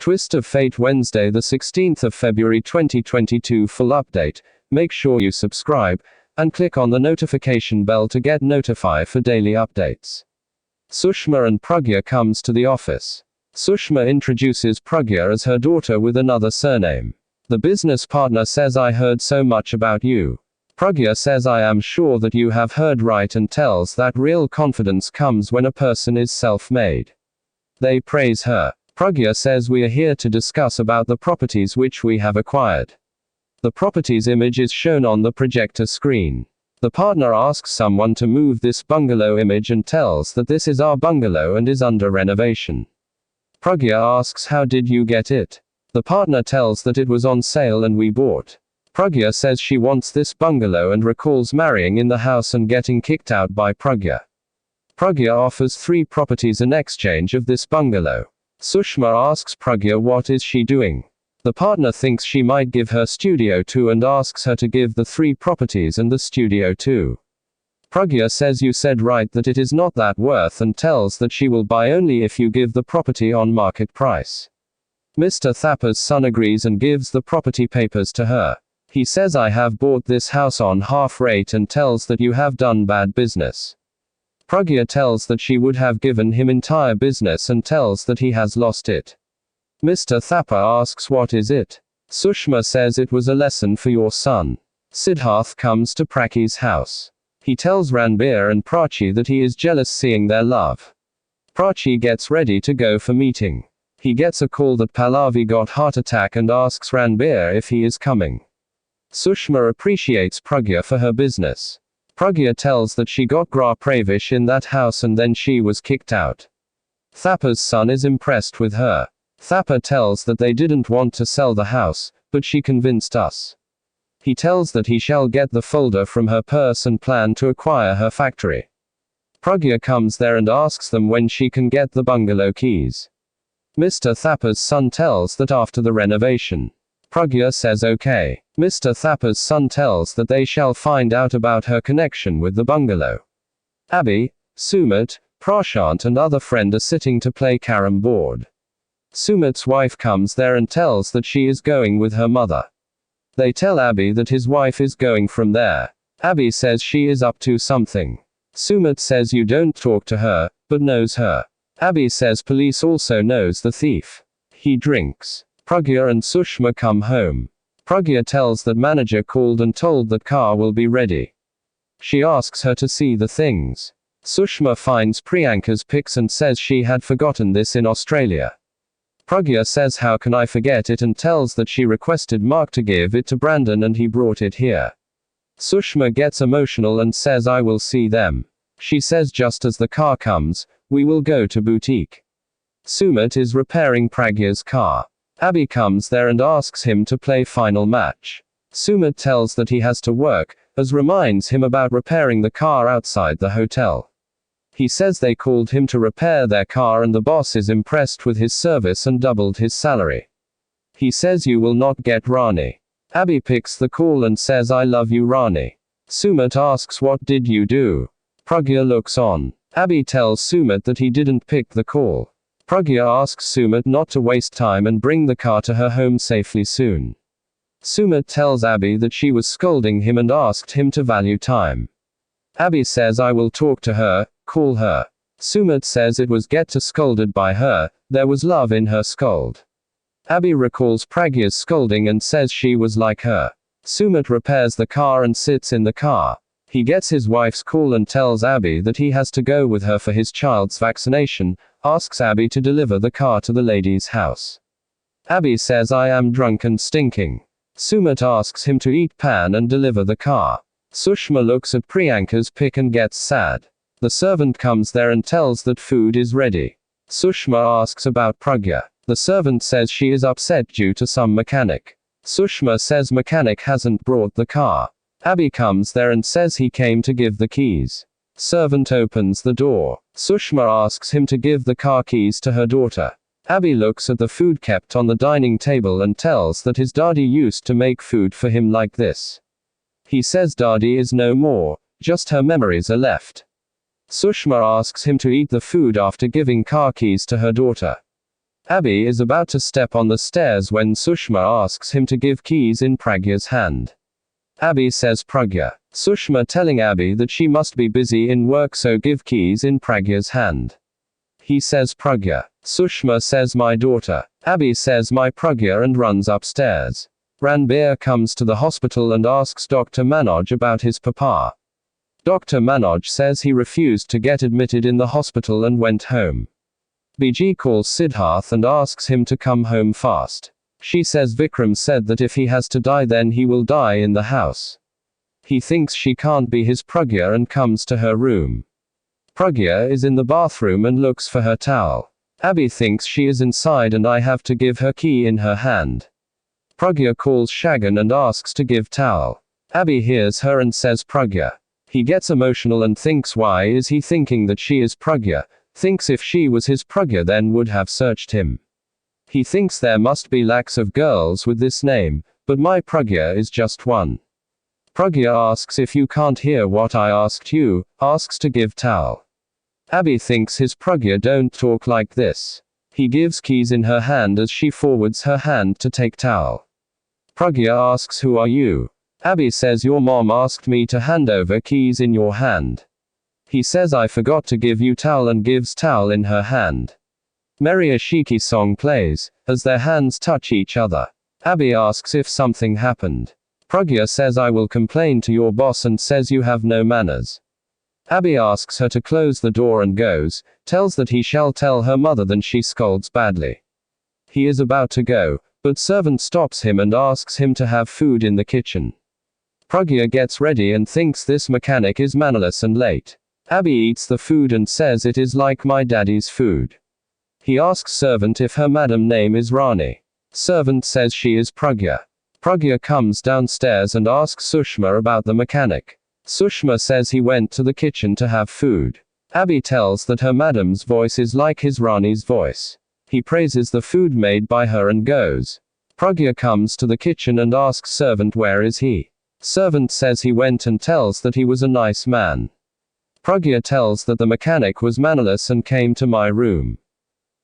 Twist of Fate Wednesday the 16th of February 2022 full update. Make sure you subscribe and click on the notification bell to get notified for daily updates. Sushma and Pragya comes to the office. Sushma introduces Pragya as her daughter with another surname. The business partner says, "I heard so much about you." Pragya says, "I am sure that you have heard right," and tells that real confidence comes when a person is self-made. They praise her. Pragya says, "We are here to discuss about the properties which we have acquired." The property's image is shown on the projector screen. The partner asks someone to move this bungalow image and tells that this is our bungalow and is under renovation. Pragya asks, "How did you get it?" The partner tells that it was on sale and we bought. Pragya says she wants this bungalow and recalls marrying in the house and getting kicked out by Pragya. Pragya offers 3 properties in exchange of this bungalow. Sushma asks Pragya what is she doing. The partner thinks she might give her studio too and asks her to give the 3 properties and the studio too. Pragya says, "You said right that it is not that worth," and tells that she will buy only if you give the property on market price. Mr. Thapa's son agrees and gives the property papers to her. He says, "I have bought this house on half rate," and tells that you have done bad business. Pragya tells that she would have given him entire business and tells that he has lost it. Mr. Thapa asks, "What is it?" Sushma says, "It was a lesson for your son." Siddharth comes to Prakya's house. He tells Ranbir and Prachi that he is jealous seeing their love. Prachi gets ready to go for meeting. He gets a call that Pallavi got heart attack and asks Ranbir if he is coming. Sushma appreciates Pragya for her business. Pragya tells that she got Gra Pravish in that house and then she was kicked out. Thapa's son is impressed with her. Thapa tells that they didn't want to sell the house, but she convinced us. He tells that he shall get the folder from her purse and plan to acquire her factory. Pragya comes there and asks them when she can get the bungalow keys. Mr. Thapa's son tells that after the renovation. Pragya says okay. Mr. Thapa's son tells that they shall find out about her connection with the bungalow. Abhi, Sumit, Prashant and other friend are sitting to play carom board. Sumit's wife comes there and tells that she is going with her mother. They tell Abhi that his wife is going from there. Abhi says she is up to something. Sumit says you don't talk to her, but knows her. Abhi says police also knows the thief. He drinks. Pragya and Sushma come home. Pragya tells that manager called and told that car will be ready. She asks her to see the things. Sushma finds Priyanka's pics and says she had forgotten this in Australia. Pragya says, "How can I forget it?" and tells that she requested Mark to give it to Brandon and he brought it here. Sushma gets emotional and says, "I will see them." She says just as the car comes, "We will go to boutique." Sumit is repairing Pragya's car. Abhi comes there and asks him to play final match. Sumit tells that he has to work, as reminds him about repairing the car outside the hotel. He says they called him to repair their car and the boss is impressed with his service and doubled his salary. He says, "You will not get Rani." Abhi picks the call and says, "I love you, Rani." Sumit asks, "What did you do?" Pragya looks on. Abhi tells Sumit that he didn't pick the call. Pragya asks Sumit not to waste time and bring the car to her home safely soon. Sumit tells Abhi that she was scolding him and asked him to value time. Abhi says, "I will talk to her, call her." Sumit says it was get to scolded by her, there was love in her scold. Abhi recalls Pragya's scolding and says she was like her. Sumit repairs the car and sits in the car. He gets his wife's call and tells Abhi that he has to go with her for his child's vaccination, asks Abhi to deliver the car to the lady's house. Abhi says, "I am drunk and stinking." Sumit asks him to eat pan and deliver the car. Sushma looks at Priyanka's pic and gets sad. The servant comes there and tells that food is ready. Sushma asks about Pragya. The servant says she is upset due to some mechanic. Sushma says mechanic hasn't brought the car. Abhi comes there and says he came to give the keys. Servant opens the door. Sushma asks him to give the car keys to her daughter. Abhi looks at the food kept on the dining table and tells that his daddy used to make food for him like this. He says daddy is no more, just her memories are left. Sushma asks him to eat the food after giving car keys to her daughter. Abhi is about to step on the stairs when Sushma asks him to give keys in Pragya's hand. Abhi says Pragya. Sushma telling Abhi that she must be busy in work, so give keys in Pragya's hand. He says Pragya. Sushma says my daughter. Abhi says my Pragya and runs upstairs. Ranbir comes to the hospital and asks Dr. Manoj about his papa. Dr. Manoj says he refused to get admitted in the hospital and went home. BG calls Siddharth and asks him to come home fast. She says Vikram said that if he has to die then he will die in the house. He thinks she can't be his Pragya and comes to her room. Pragya is in the bathroom and looks for her towel. Abhi thinks she is inside and I have to give her key in her hand. Pragya calls Shagan and asks to give towel. Abhi hears her and says Pragya. He gets emotional and thinks why is he thinking that she is Pragya, thinks if she was his Pragya then would have searched him. He thinks there must be lakhs of girls with this name, but my Pragya is just one. Pragya asks if you can't hear what I asked you, asks to give towel. Abhi thinks his Pragya don't talk like this. He gives keys in her hand as she forwards her hand to take towel. Pragya asks who are you? Abhi says your mom asked me to hand over keys in your hand. He says I forgot to give you towel and gives towel in her hand. Merry Ashiki song plays, as their hands touch each other. Abhi asks if something happened. Pragya says I will complain to your boss and says you have no manners. Abhi asks her to close the door and goes, tells that he shall tell her mother, then she scolds badly. He is about to go, but servant stops him and asks him to have food in the kitchen. Pragya gets ready and thinks this mechanic is mannerless and late. Abhi eats the food and says it is like my daddy's food. He asks servant if her madam name is Rani. Servant says she is Pragya. Pragya comes downstairs and asks Sushma about the mechanic. Sushma says he went to the kitchen to have food. Abhi tells that her madam's voice is like his Rani's voice. He praises the food made by her and goes. Pragya comes to the kitchen and asks servant where is he. Servant says he went and tells that he was a nice man. Pragya tells that the mechanic was mannerless and came to my room.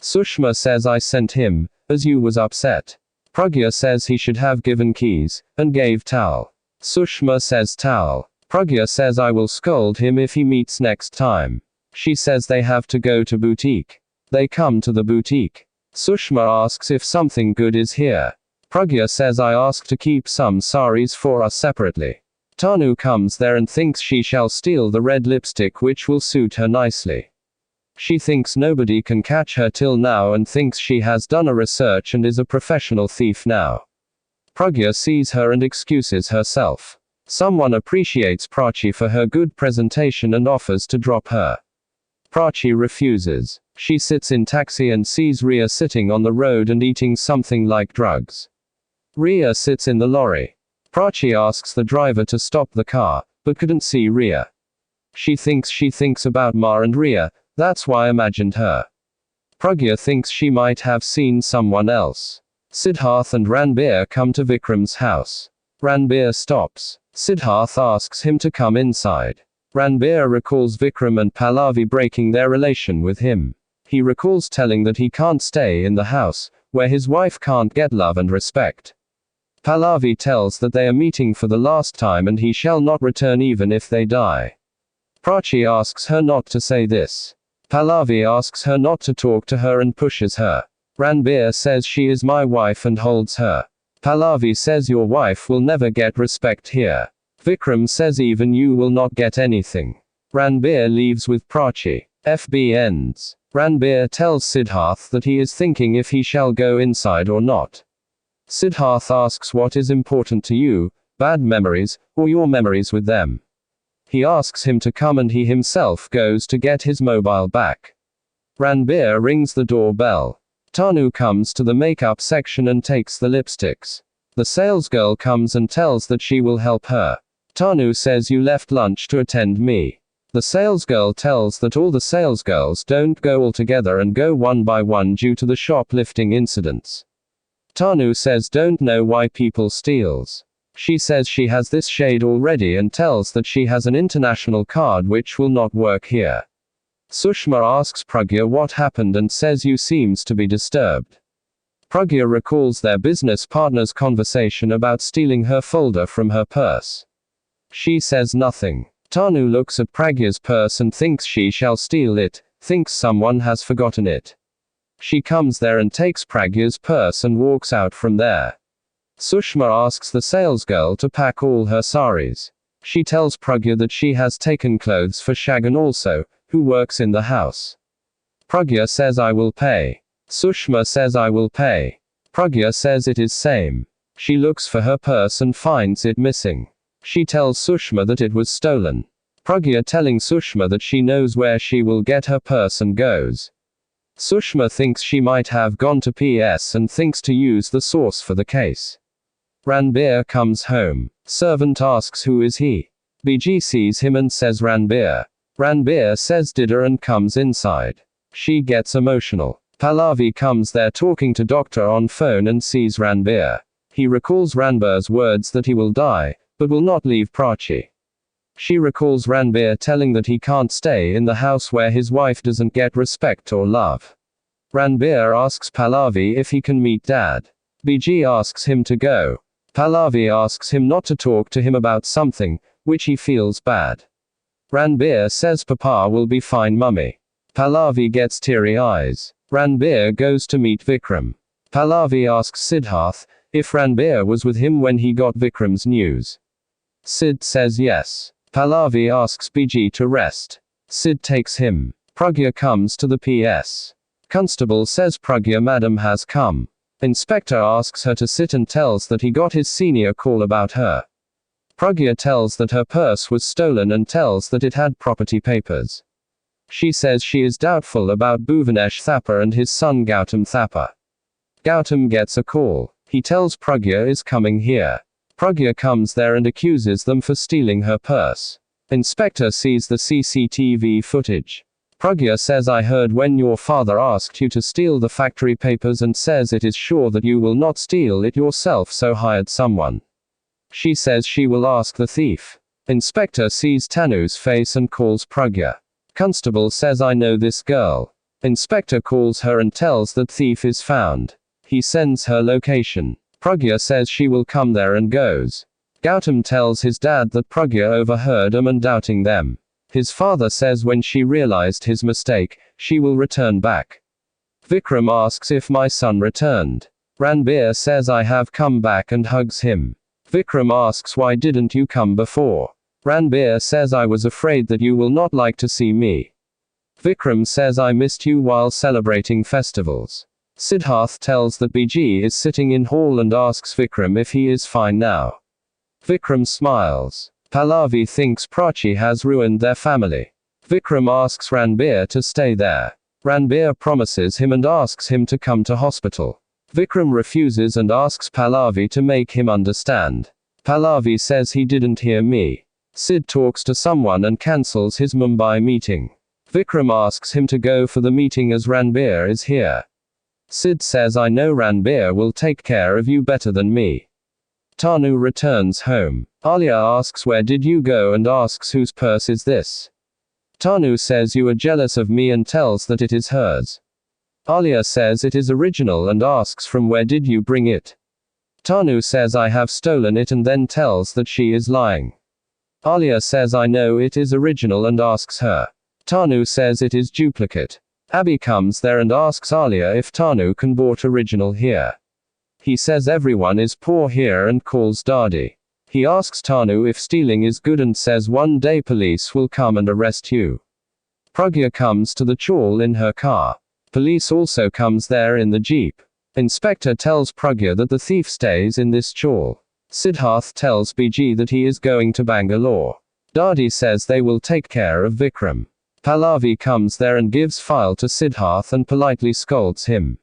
Sushma says I sent him, as you was upset. Pragya says he should have given keys, and gave towel. Sushma says towel. Pragya says I will scold him if he meets next time. She says they have to go to boutique. They come to the boutique. Sushma asks if something good is here. Pragya says I ask to keep some saris for us separately. Tanu comes there and thinks she shall steal the red lipstick which will suit her nicely. She thinks nobody can catch her till now and thinks she has done a research and is a professional thief now. Pragya sees her and excuses herself. Someone appreciates Prachi for her good presentation and offers to drop her. Prachi refuses. She sits in taxi and sees Ria sitting on the road and eating something like drugs. Ria sits in the lorry. Prachi asks the driver to stop the car, but couldn't see Ria. She thinks about Ma and Ria, that's why I imagined her. Pragya thinks she might have seen someone else. Siddharth and Ranbir come to Vikram's house. Ranbir stops. Siddharth asks him to come inside. Ranbir recalls Vikram and Pallavi breaking their relation with him. He recalls telling that he can't stay in the house, where his wife can't get love and respect. Pallavi tells that they are meeting for the last time and he shall not return even if they die. Prachi asks her not to say this. Pallavi asks her not to talk to her and pushes her. Ranbir says she is my wife and holds her. Pallavi says your wife will never get respect here. Vikram says even you will not get anything. Ranbir leaves with Prachi. FB ends. Ranbir tells Siddharth that he is thinking if he shall go inside or not. Siddharth asks what is important to you, bad memories, or your memories with them. He asks him to come and he himself goes to get his mobile back. Ranbir rings the doorbell. Tanu comes to the makeup section and takes the lipsticks. The salesgirl comes and tells that she will help her. Tanu says you left lunch to attend me. The salesgirl tells that all the salesgirls don't go all together and go one by one due to the shoplifting incidents. Tanu says don't know why people steals. She says she has this shade already and tells that she has an international card which will not work here. Sushma asks Pragya what happened and says you seems to be disturbed. Pragya recalls their business partner's conversation about stealing her folder from her purse. She says nothing. Tanu looks at Pragya's purse and thinks she shall steal it, thinks someone has forgotten it. She comes there and takes Pragya's purse and walks out from there. Sushma asks the salesgirl to pack all her saris. She tells Pragya that she has taken clothes for Shagan also, who works in the house. Pragya says I will pay. Sushma says I will pay. Pragya says it is same. She looks for her purse and finds it missing. She tells Sushma that it was stolen. Pragya telling Sushma that she knows where she will get her purse and goes. Sushma thinks she might have gone to PS and thinks to use the source for the case. Ranbir comes home. Servant asks who is he. BG sees him and says Ranbir. Ranbir says Dida and comes inside. She gets emotional. Pallavi comes there talking to doctor on phone and sees Ranbir. He recalls Ranbir's words that he will die, but will not leave Prachi. She recalls Ranbir telling that he can't stay in the house where his wife doesn't get respect or love. Ranbir asks Pallavi if he can meet dad. BG asks him to go. Pallavi asks him not to talk to him about something, which he feels bad. Ranbir says Papa will be fine mummy. Pallavi gets teary eyes. Ranbir goes to meet Vikram. Pallavi asks Siddharth if Ranbir was with him when he got Vikram's news. Sid says yes. Pallavi asks BG to rest. Sid takes him. Pragya comes to the PS. Constable says Pragya madam has come. Inspector asks her to sit and tells that he got his senior call about her. Pragya tells that her purse was stolen and tells that it had property papers. She says she is doubtful about Bhuvanesh Thapa and his son Gautam Thapa. Gautam gets a call. He tells Pragya is coming here. Pragya comes there and accuses them for stealing her purse. Inspector sees the CCTV footage. Pragya says I heard when your father asked you to steal the factory papers and says it is sure that you will not steal it yourself so hired someone. She says she will ask the thief. Inspector sees Tanu's face and calls Pragya. Constable says I know this girl. Inspector calls her and tells that thief is found. He sends her location. Pragya says she will come there and goes. Gautam tells his dad that Pragya overheard him and doubting them. His father says when she realized his mistake, she will return back. Vikram asks if my son returned. Ranbir says I have come back and hugs him. Vikram asks why didn't you come before? Ranbir says I was afraid that you will not like to see me. Vikram says I missed you while celebrating festivals. Siddharth tells that BG is sitting in hall and asks Vikram if he is fine now. Vikram smiles. Pallavi thinks Prachi has ruined their family. Vikram asks Ranbir to stay there. Ranbir promises him and asks him to come to hospital. Vikram refuses and asks Pallavi to make him understand. Pallavi says he didn't hear me. Sid talks to someone and cancels his Mumbai meeting. Vikram asks him to go for the meeting as Ranbir is here. Sid says I know Ranbir will take care of you better than me. Tanu returns home. Alia asks where did you go and asks whose purse is this. Tanu says you are jealous of me and tells that it is hers. Alia says it is original and asks from where did you bring it. Tanu says I have stolen it and then tells that she is lying. Alia says I know it is original and asks her. Tanu says it is duplicate. Abhi comes there and asks Alia if Tanu can bought original here. He says everyone is poor here and calls Dadi. He asks Tanu if stealing is good and says one day police will come and arrest you. Pragya comes to the chawl in her car. Police also comes there in the jeep. Inspector tells Pragya that the thief stays in this chawl. Siddharth tells BG that he is going to Bangalore. Dadi says they will take care of Vikram. Pallavi comes there and gives file to Siddharth and politely scolds him.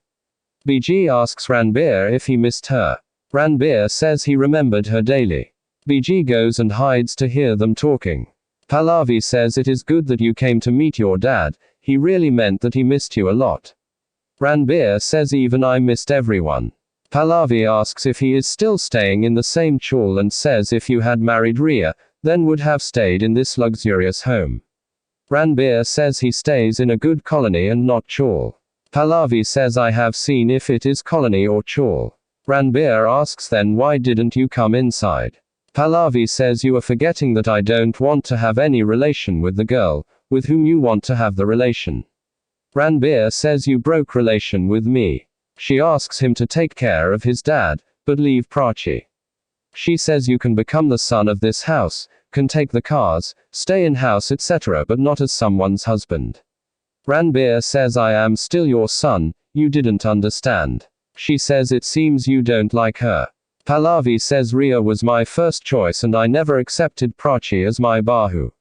BG asks Ranbir if he missed her. Ranbir says he remembered her daily. BG goes and hides to hear them talking. Pallavi says it is good that you came to meet your dad, he really meant that he missed you a lot. Ranbir says even I missed everyone. Pallavi asks if he is still staying in the same chawl and says if you had married Riya, then would have stayed in this luxurious home. Ranbir says he stays in a good colony and not chawl. Pallavi says I have seen if it is colony or chawl. Ranbir asks then why didn't you come inside? Pallavi says you are forgetting that I don't want to have any relation with the girl, with whom you want to have the relation. Ranbir says you broke relation with me. She asks him to take care of his dad, but leave Prachi. She says you can become the son of this house, can take the cars, stay in house etc. but not as someone's husband. Ranbir says I am still your son, you didn't understand. She says it seems you don't like her. Pallavi says Riya was my first choice and I never accepted Prachi as my bahu.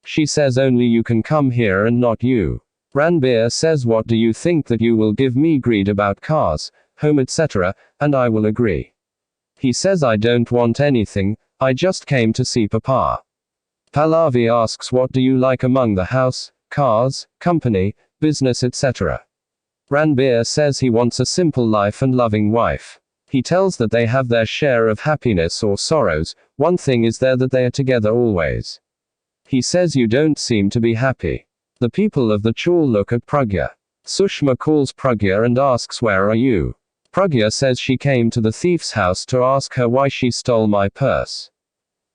She says only you can come here and not you. Ranbir says what do you think that you will give me greed about cars, home etc., and I will agree. He says I don't want anything, I just came to see Papa. Pallavi asks what do you like among the house, cars, company, business etc. Ranbir says he wants a simple life and loving wife. He tells that they have their share of happiness or sorrows, one thing is there that they are together always. He says you don't seem to be happy. The people of the chawl look at Pragya. Sushma calls Pragya and asks where are you? Pragya says she came to the thief's house to ask her why she stole my purse.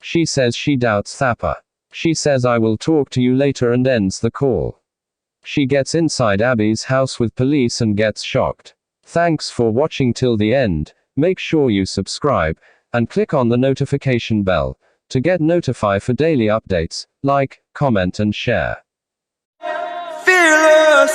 She says she doubts Thapa. She says I will talk to you later and ends the call. She gets inside Abby's house with police and gets shocked. Thanks for watching till the end. Make sure you subscribe, and click on the notification bell, to get notified for daily updates, like, comment and share. Fearless.